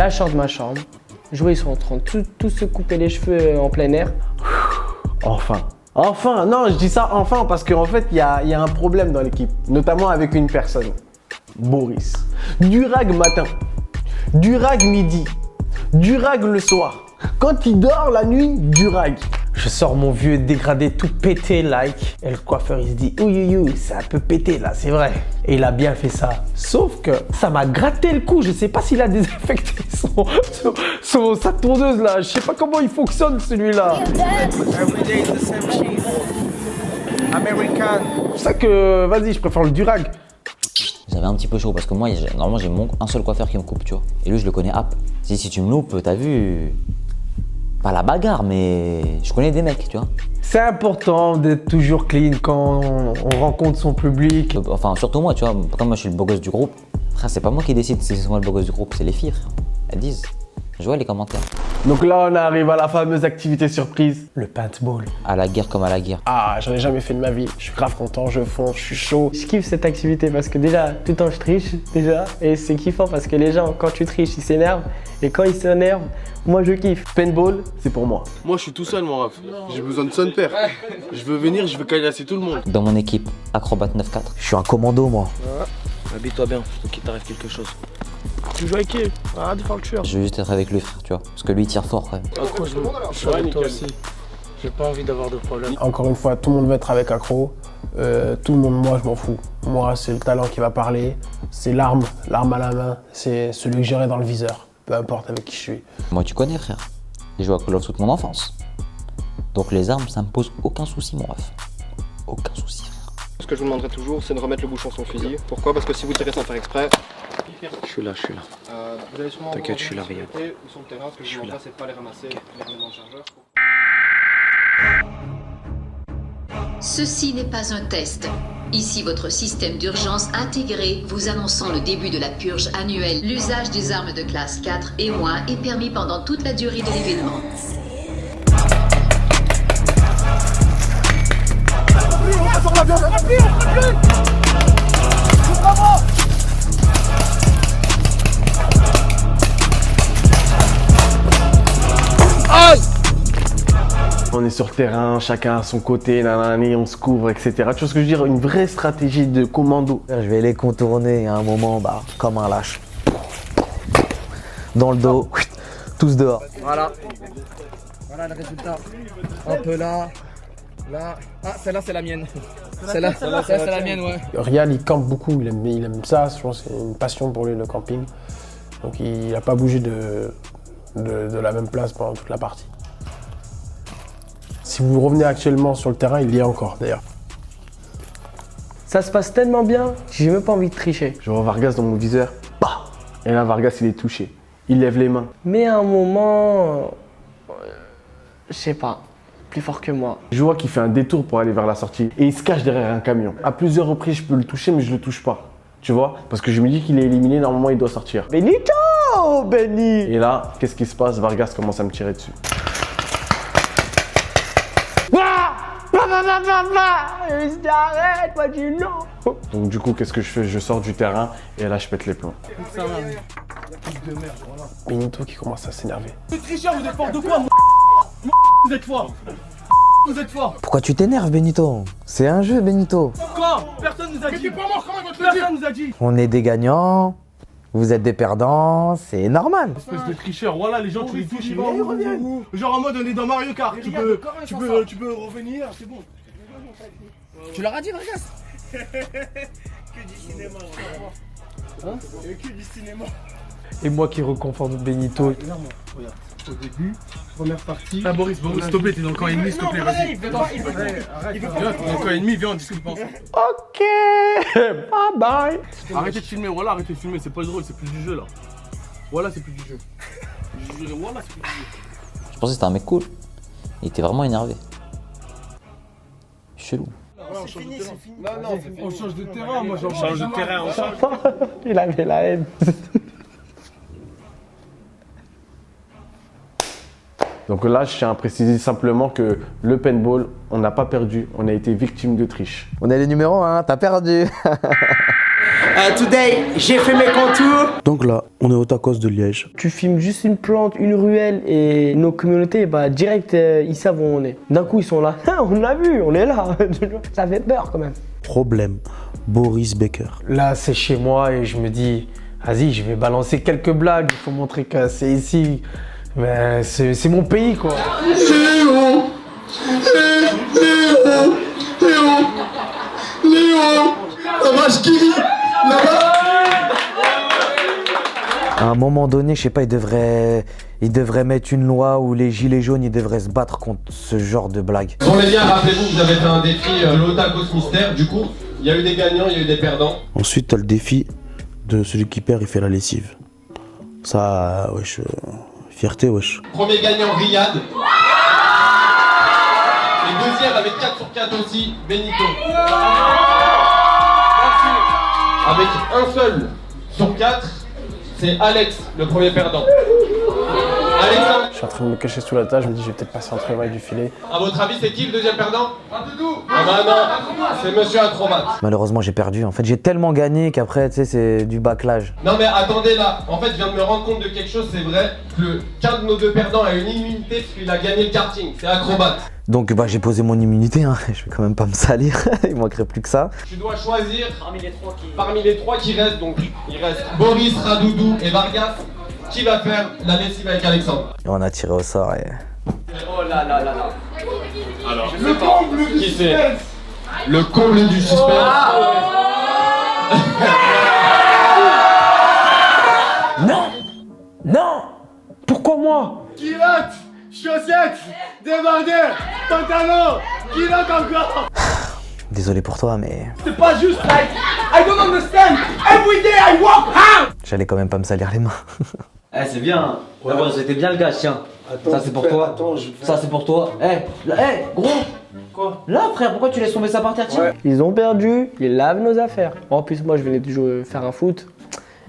la chambre de ma chambre. Je vois, ils sont en train de tous se couper les cheveux en plein air. Enfin. Enfin, non, je dis ça enfin parce qu'en fait, il y a un problème dans l'équipe, notamment avec une personne, Boris. Durag matin, Durag midi, Durag le soir. Quand il dort la nuit, Durag. Je sors mon vieux dégradé tout pété like. Et le coiffeur il se dit ouïe, c'est un peu pété là, c'est vrai. Et il a bien fait ça. Sauf que ça m'a gratté le cou. Je sais pas s'il a désinfecté sa tondeuse là. Je sais pas comment il fonctionne celui-là. C'est pour ça que vas-y, je préfère le Durag. J'avais un petit peu chaud parce que moi, normalement, j'ai un seul coiffeur qui me coupe, tu vois. Et lui, je le connais app. Si tu me loupes, t'as vu, pas la bagarre, mais je connais des mecs, tu vois. C'est important d'être toujours clean quand on rencontre son public. Enfin, surtout moi, tu vois. Comme moi, je suis le beau gosse du groupe. Frère, c'est pas moi qui décide si c'est moi le beau gosse du groupe, c'est les filles, frère. Elles disent. Je vois les commentaires. Donc là, on arrive à la fameuse activité surprise, le paintball. À la guerre comme à la guerre. Ah, j'en ai jamais fait de ma vie. Je suis grave content, je fonce, je suis chaud. Je kiffe cette activité parce que déjà, tout le temps je triche déjà. Et c'est kiffant parce que les gens, quand tu triches, ils s'énervent. Et quand ils s'énervent, moi je kiffe. Paintball, c'est pour moi. Moi je suis tout seul mon ref, j'ai besoin de son père. Je veux venir, je veux caillasser tout le monde. Dans mon équipe, Acrobat 9-4. Je suis un commando, moi. Habille-toi bien, faut qu'il t'arrive quelque chose. Tu joues avec qui? Arrête de faire le tueur. Je veux juste être avec lui, frère, tu vois. Parce que lui, il tire fort, quand même. Accro, je suis avec toi aussi. J'ai pas envie d'avoir de problème. Encore une fois, tout le monde veut être avec Accro. Tout le monde, moi, je m'en fous. Moi, c'est le talent qui va parler. C'est l'arme à la main. C'est celui que j'aurai dans le viseur. Peu importe avec qui je suis. Moi, tu connais, frère. J'ai joué à Call of toute mon enfance. Donc les armes, ça me pose aucun souci, mon ref. Aucun souci, frère. Ce que je vous demanderai toujours, c'est de remettre le bouchon sur le fusil. Pourquoi? Parce que si vous tirez sans faire exprès... Je suis là. vous allez sûrement T'inquiète, je suis là, regarde. Ou sur le terrain, ce que je vous demande, c'est de pas les ramasser, les ramener dans le chargeur. Ceci n'est pas un test. Ici votre système d'urgence intégré vous annonçant le début de la purge annuelle. L'usage des armes de classe 4 et moins est permis pendant toute la durée de l'événement. On est sur le terrain, chacun à son côté, nanani, on se couvre, etc. Tu vois ce que je veux dire? Une vraie stratégie de commando. Je vais les contourner à un moment, comme un lâche. Dans le dos, tous dehors. Voilà le résultat. Un peu là. Ah, celle-là, c'est la mienne. Celle-là, c'est la mienne, ouais. Rial, il campe beaucoup, il aime ça. Je pense que c'est une passion pour lui, le camping. Donc il n'a pas bougé de la même place pendant toute la partie. Si vous revenez actuellement sur le terrain, il y est encore d'ailleurs. Ça se passe tellement bien, j'ai même pas envie de tricher. Je vois Vargas dans mon viseur, bah. Et là, Vargas, il est touché. Il lève les mains. Mais à un moment, je sais pas, plus fort que moi. Je vois qu'il fait un détour pour aller vers la sortie et il se cache derrière un camion. À plusieurs reprises, je peux le toucher, mais je le touche pas. Tu vois? Parce que je me dis qu'il est éliminé, normalement, il doit sortir. Benito, Benny! Et là, qu'est-ce qui se passe? Vargas commence à me tirer dessus. Il se dit arrête, moi dis non. Donc du coup, qu'est-ce que je fais? Je sors du terrain et là, je pète les plombs. Benito qui commence à s'énerver. Les tricheurs, vous êtes fort de quoi? Vous êtes fort. Vous êtes fort. Pourquoi tu t'énerves, Benito? C'est un jeu, Benito. Quoi? Personne nous a dit. Pas mort, comment personne nous a dit. On est des gagnants, vous êtes des perdants, c'est normal. Espèce de tricheur, voilà les gens tu les touches, ils reviennent. Genre en mode on est dans Mario Kart, tu peux revenir, c'est bon. Tu leur as dit, regarde. Que du cinéma, hein? Que du cinéma. Et moi qui reconforte Benito. Regarde, au début, première partie. Ah Boris, s'il te plaît, t'es dans le camp ennemi, s'il te plaît, vas-y. Il veut pas. Viens, t'es dans le camp ennemi, viens, on discute pas ensemble. Ok, bye bye. Arrêtez de filmer, voilà, arrêtez de filmer, c'est pas drôle, c'est plus du jeu là. Voilà, c'est plus du jeu. Je dirais, voilà, c'est plus du jeu. Je pensais que c'était un mec cool. Il était vraiment énervé. Chelou. C'est fini. Non, on change de terrain, moi j'en change de terrain, on change. Il avait la haine. Donc là, je tiens à préciser simplement que le paintball, on n'a pas perdu, on a été victime de triche. On est les numéros 1, t'as perdu. Today, j'ai fait mes contours. Donc là, on est au tacos de Liège. Tu filmes juste une plante, une ruelle et nos communautés, bah direct, ils savent où on est. D'un coup, ils sont là. Ah, on l'a vu, on est là. Ça fait peur quand même. Problème, Boris Becker. Là, c'est chez moi et je me dis, vas-y, je vais balancer quelques blagues. Il faut montrer que c'est ici. Mais c'est mon pays, quoi. À un moment donné, je sais pas, il devrait mettre une loi où les gilets jaunes, ils devraient se battre contre ce genre de blague. Bon les gars, rappelez-vous, vous avez fait un défi l'Otakos Mystère. Du coup, il y a eu des gagnants, il y a eu des perdants. Ensuite, t'as le défi de celui qui perd, il fait la lessive. Ça, wesh, fierté, wesh. Premier gagnant, Riyad. Et deuxième avec 4 sur 4 aussi, Benito. Avec un seul sur 4, c'est Alex, le premier perdant. Alexandre, Je suis en train de me cacher sous la table, je me dis, je vais peut-être passer entre les mailles du filet. à votre avis, c'est qui le deuxième perdant? Ah bah non, c'est Monsieur Acrobat. Malheureusement, j'ai perdu. En fait, j'ai tellement gagné qu'après, tu sais, c'est du bâclage. Non mais attendez là, en fait je viens de me rendre compte de quelque chose, c'est vrai, qu'un de nos deux perdants a une immunité parce qu'il a gagné le karting, c'est Acrobat. Donc, bah, j'ai posé mon immunité, hein. Je vais quand même pas me salir. Il manquerait plus que ça. Tu dois choisir parmi les trois qui restent, donc il reste Boris, Radoudou et Vargas, qui va faire la lessive avec Alexandre. Et on a tiré au sort et... Oh là là là là. Alors, le comble du suspense. Le comble du suspense. Non! Non! Pourquoi moi? Kilote, chaussettes, débardeur, pantalon, kilote encore. Désolé pour toi, mais... C'est pas juste like, I don't understand. Every day I walk out. J'allais quand même pas me salir les mains. Eh, c'est bien. D'abord, c'était bien le gars, tiens. Ça, c'est pour toi. Ça, c'est pour toi. Gros. Quoi? Là, frère, pourquoi tu laisses tomber ça par terre, tiens? Ils ont perdu, ils lavent nos affaires. En plus, moi, je venais de jouer, faire un foot.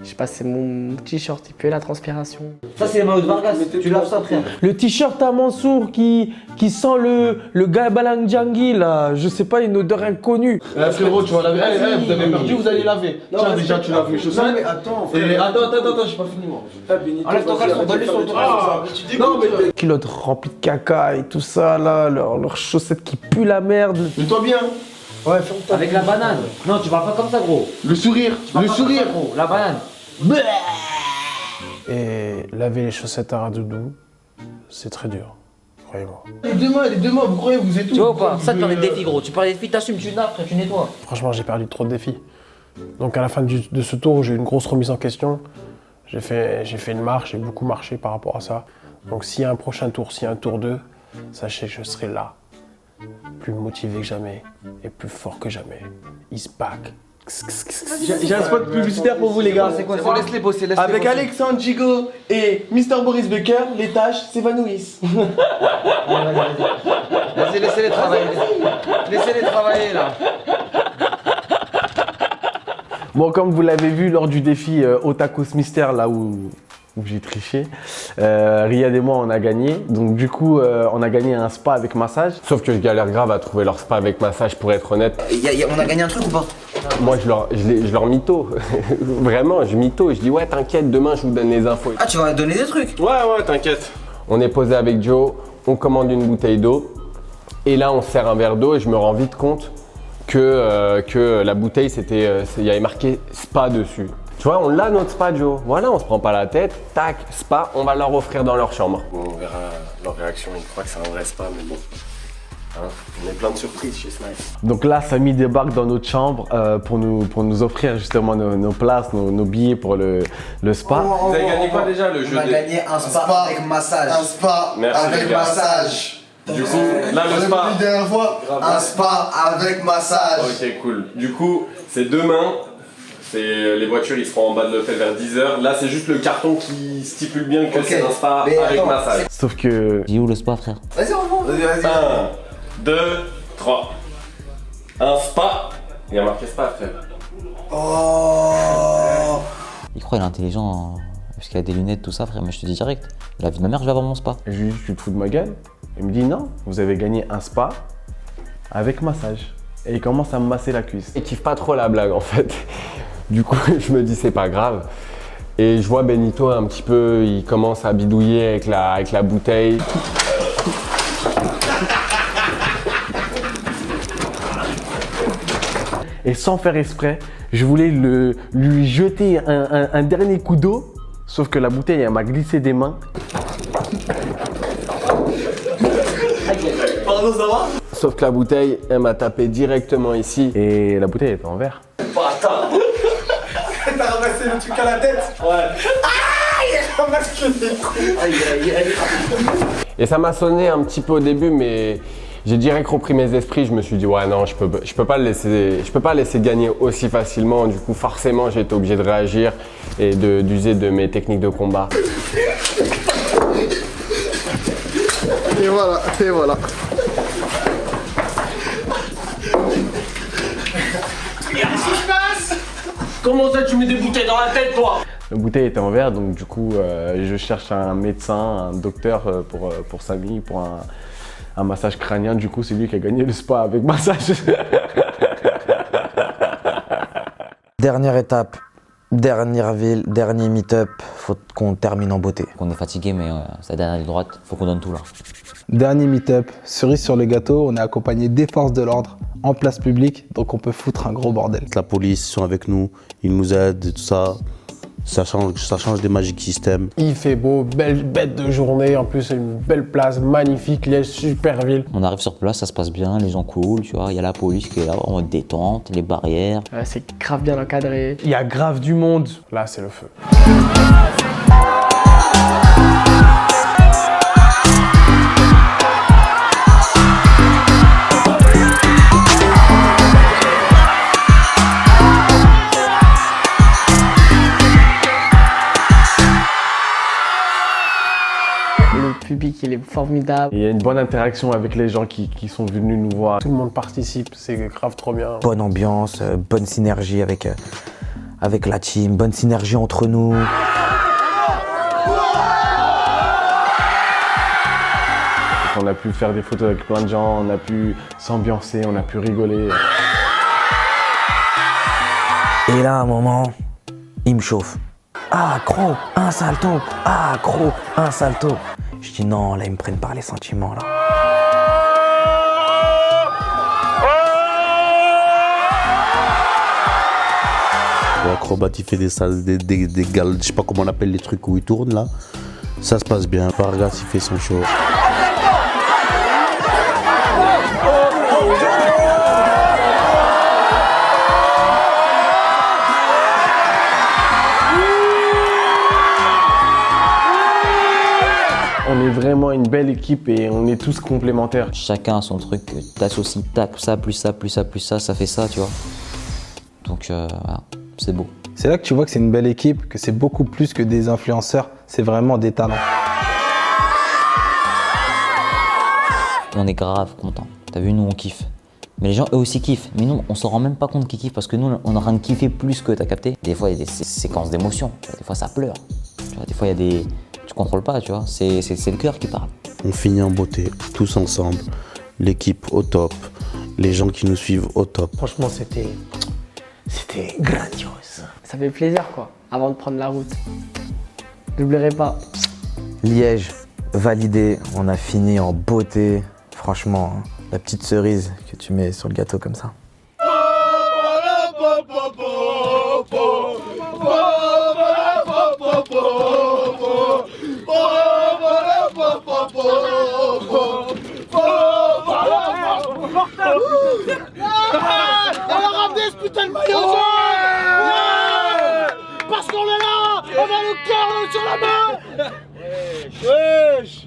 Je sais pas, c'est mon t-shirt, il pue la transpiration. Ça, c'est les maillots de Vargas. Tu laves ça, frère. Le t-shirt à Mansour qui sent le gabalangiangi là, je sais pas, une odeur inconnue. Frérot, tu vas laver. Vous avez perdu, vous allez laver. Tiens, déjà, tu laves mes chaussettes. Non, mais attends, attends, j'ai pas fini moi. Enlève ton caleçon, donne-lui sur le Non, mais. Culottes remplies de caca et tout ça là, leurs chaussettes qui puent la merde. Mets-toi bien. Ouais, ferme ta. Avec la banane. Non, tu parles pas comme ça, gros. Le sourire, le sourire. Gros, la banane. Et laver les chaussettes à Radoudou, c'est très dur, croyez-moi. Les deux mains, vous croyez, vous êtes tout. Tu vois ou pas? Ça, tu parles des défis, gros. Tu parles des défis, t'assumes, tu nappes, tu nettoies. Franchement, j'ai perdu trop de défis. Donc à la fin de ce tour, j'ai eu une grosse remise en question. J'ai fait une marche, j'ai beaucoup marché par rapport à ça. Donc s'il y a un prochain tour, s'il y a un tour 2, sachez que je serai là, plus motivé que jamais et plus fort que jamais. He's back. J'ai un spot publicitaire pour vous, les gars. C'est quoi ça? Laisse-les bosser, laisse-les Avec bosser. Alexandre Gigot et Mr. Boris Becker, les tâches s'évanouissent. Vas-y, laissez-les travailler. Laissez-les travailler, là. Bon, comme vous l'avez vu lors du défi Otakos Mystère, là où j'ai triché, Riyad et moi on a gagné. Donc du coup, on a gagné un spa avec massage. Sauf que je galère grave à trouver leur spa avec massage, pour être honnête. On a gagné un truc ou pas? Moi je leur mytho. Vraiment, je mytho. Je dis ouais, t'inquiète, demain je vous donne les infos. Ah, tu vas donner des trucs? Ouais, t'inquiète. On est posé avec Joe, on commande une bouteille d'eau. Et là, on sert un verre d'eau et je me rends vite compte que la bouteille, il y avait marqué spa dessus. Tu vois, on l'a notre spa, Joe. Voilà, on se prend pas la tête. Tac, spa, on va leur offrir dans leur chambre. Bon, on verra leur réaction. Ils croient que c'est un vrai spa, mais bon. Hein, on est plein de surprises chez Smile. Donc là, Samy débarque dans notre chambre pour nous offrir justement nos places, nos billets pour le spa. Vous avez gagné quoi déjà le jeu? On a gagné un spa avec massage. Un spa avec massage. Du coup, là le spa. La dernière fois, un spa avec massage. Ok, cool. Du coup, c'est demain. Les voitures, ils seront en bas de l'hôtel vers 10h. Là, c'est juste le carton qui stipule bien que c'est un spa avec massage. Sauf que... Dis où le spa, frère? Vas-y, on remonte. Vas-y. 1, 2, 3. Un spa. Il y a marqué spa, frère. Oh. Il croit qu'il est intelligent parce qu'il a des lunettes, tout ça, frère. Mais je te dis direct, la vie de ma mère, je vais avoir mon spa. Je lui dis, tu te fous de ma gueule? Il me dit, non, vous avez gagné un spa avec massage. Et il commence à me masser la cuisse. Il kiffe pas trop la blague, en fait. Du coup, je me dis c'est pas grave. Et je vois Benito un petit peu, il commence à bidouiller avec la bouteille. Et sans faire exprès, je voulais lui jeter un dernier coup d'eau, sauf que la bouteille, elle m'a glissé des mains. Pardon, ça va? Sauf que la bouteille, elle m'a tapé directement ici. Et la bouteille était en verre. Attends. T'as ramassé le truc à la tête? Ouais. Il ramasse le coups. Aïe, aïe, aïe. Et ça m'a sonné un petit peu au début, mais j'ai direct repris mes esprits. Je me suis dit, ouais, non, je peux pas le laisser gagner aussi facilement. Du coup, forcément, j'ai été obligé de réagir et d'user de mes techniques de combat. Et voilà, et voilà. Qu'est-ce qui se passe? Comment ça, tu mets des bouteilles dans la tête, toi? La bouteille était en verre, donc du coup, je cherche un médecin, un docteur pour Samy, pour un massage crânien. Du coup, c'est lui qui a gagné le spa avec massage. Dernière étape, dernière ville, dernier meet-up. Faut qu'on termine en beauté. On est fatigué, mais c'est la dernière ligne droite, faut qu'on donne tout là. Dernier meet-up, cerise sur le gâteau, on est accompagné des forces de l'ordre en place publique, donc on peut foutre un gros bordel. La police, ils sont avec nous, ils nous aident et tout ça. Ça change des Magic System. Il fait beau, belle bête de journée, en plus c'est une belle place, magnifique, Liège, super ville. On arrive sur place, ça se passe bien, les gens cool, tu vois, il y a la police qui est là en mode détente, les barrières. C'est grave bien encadré. Il y a grave du monde, là c'est le feu. Le public, il est formidable. Il y a une bonne interaction avec les gens qui sont venus nous voir. Tout le monde participe, c'est grave trop bien. Bonne ambiance, bonne synergie avec la team, bonne synergie entre nous. On a pu faire des photos avec plein de gens, on a pu s'ambiancer, on a pu rigoler. Et là, à un moment, il me chauffe. Ah, gros, un salto. Ah, gros, un salto. Je dis non, là, ils me prennent par les sentiments, là. L'acrobate, il fait des gales, je sais pas comment on appelle les trucs où il tourne là. Ça se passe bien. Vargas, il fait son show. On est vraiment une belle équipe et on est tous complémentaires. Chacun a son truc, t'associes, tac, ça, plus ça, plus ça, plus ça, ça fait ça, tu vois. Donc voilà, c'est beau. C'est là que tu vois que c'est une belle équipe, que c'est beaucoup plus que des influenceurs, c'est vraiment des talents. On est grave contents. T'as vu, nous on kiffe. Mais les gens eux aussi kiffent. Mais nous, on s'en rend même pas compte qu'ils kiffent parce que nous, on est en train de kiffer plus que t'as capté. Des fois, il y a des séquences d'émotion. Des fois, ça pleure. Tu vois, des fois, il y a des. Tu contrôles pas, tu vois. C'est le cœur qui parle. On finit en beauté, tous ensemble. L'équipe au top, les gens qui nous suivent au top. Franchement, c'était grandiose. Ça fait plaisir, quoi, avant de prendre la route. N'oublierai pas. Liège, validé. On a fini en beauté. Franchement, hein, la petite cerise que tu mets sur le gâteau comme ça. On a ramené ce putain de maillot jaune. Parce qu'on est là. On a le cœur sur la main. Wesh.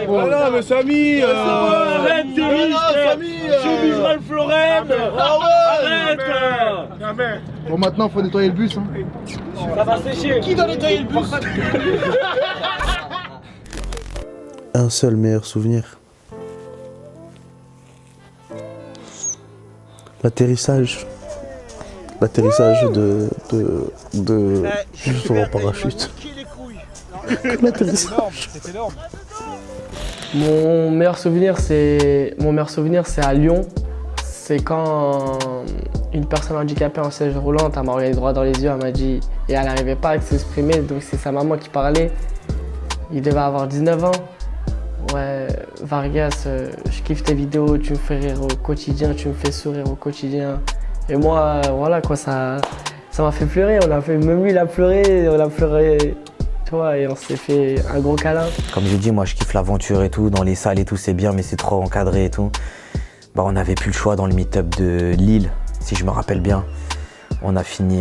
Voilà, mais Samy, arrête tes riches, chemise Ralph Lauren. Arrête. Bon, maintenant, faut nettoyer le bus. Hein. Ça va sécher. Qui doit nettoyer le bus? Un seul meilleur souvenir. L'atterrissage. L'atterrissage de juste en parachute. L'atterrissage. Mon meilleur souvenir, c'est à Lyon. C'est quand une personne handicapée en chaise roulante, elle m'a regardé droit dans les yeux, elle m'a dit, et elle n'arrivait pas à s'exprimer, donc c'est sa maman qui parlait. Il devait avoir 19 ans. Ouais, Vargas, je kiffe tes vidéos, tu me fais rire au quotidien, tu me fais sourire au quotidien. Et moi, voilà quoi, ça m'a fait pleurer, même lui il a pleuré, on a pleuré, tu vois, et on s'est fait un gros câlin. Comme j'ai dit, moi je kiffe l'aventure et tout, dans les salles et tout, c'est bien, mais c'est trop encadré et tout. Bah, on n'avait plus le choix dans le meet-up de Lille, si je me rappelle bien. On a fini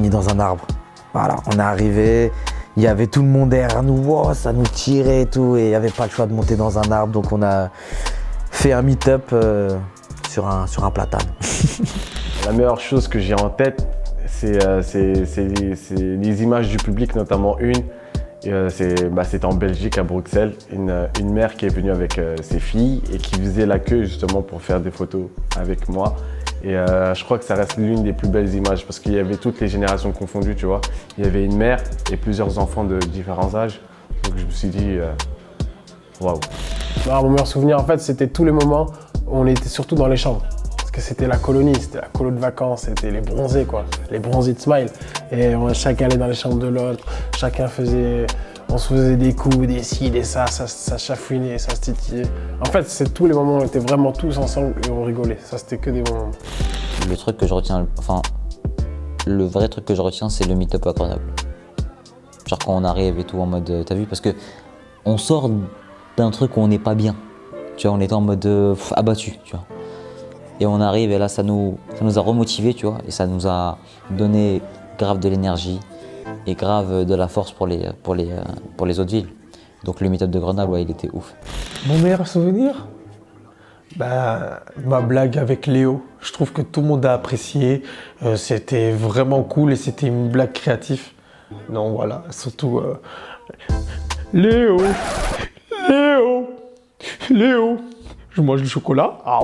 dans un arbre. Voilà, on est arrivé, il y avait tout le monde derrière nous, wow, ça nous tirait et tout, et il n'y avait pas le choix de monter dans un arbre, donc on a fait un meet-up sur un platane. La meilleure chose que j'ai en tête, c'est les images du public, notamment une. C'était en Belgique, à Bruxelles, une mère qui est venue avec ses filles et qui faisait la queue justement pour faire des photos avec moi. Et je crois que ça reste l'une des plus belles images parce qu'il y avait toutes les générations confondues, tu vois. Il y avait une mère et plusieurs enfants de différents âges. Donc je me suis dit, waouh. Mon meilleur souvenir, en fait, c'était tous les moments où on était surtout dans les chambres. Parce que c'était la colonie, c'était la colo de vacances, c'était les bronzés, quoi. Les bronzés de Smile. Et chacun allait dans les chambres de l'autre, on se faisait des coups, des ci, des ça chafouinait, ça se titillait. En fait, c'est tous les moments où on était vraiment tous ensemble et on rigolait. Ça, c'était que des bons moments. Le truc que je retiens, le vrai truc que je retiens, c'est le meet-up à Grenoble. Genre quand on arrive et tout en mode, t'as vu, parce que on sort d'un truc où on n'est pas bien. Tu vois, on était en mode abattu, tu vois. Et on arrive et là, ça nous a remotivés, tu vois, et ça nous a donné grave de l'énergie et grave de la force pour les autres villes. Donc le meet-up de Grenoble, ouais, il était ouf. Mon meilleur souvenir, ma blague avec Léo. Je trouve que tout le monde a apprécié. C'était vraiment cool et c'était une blague créative. Non, voilà, surtout Léo, je mange du chocolat. Ah.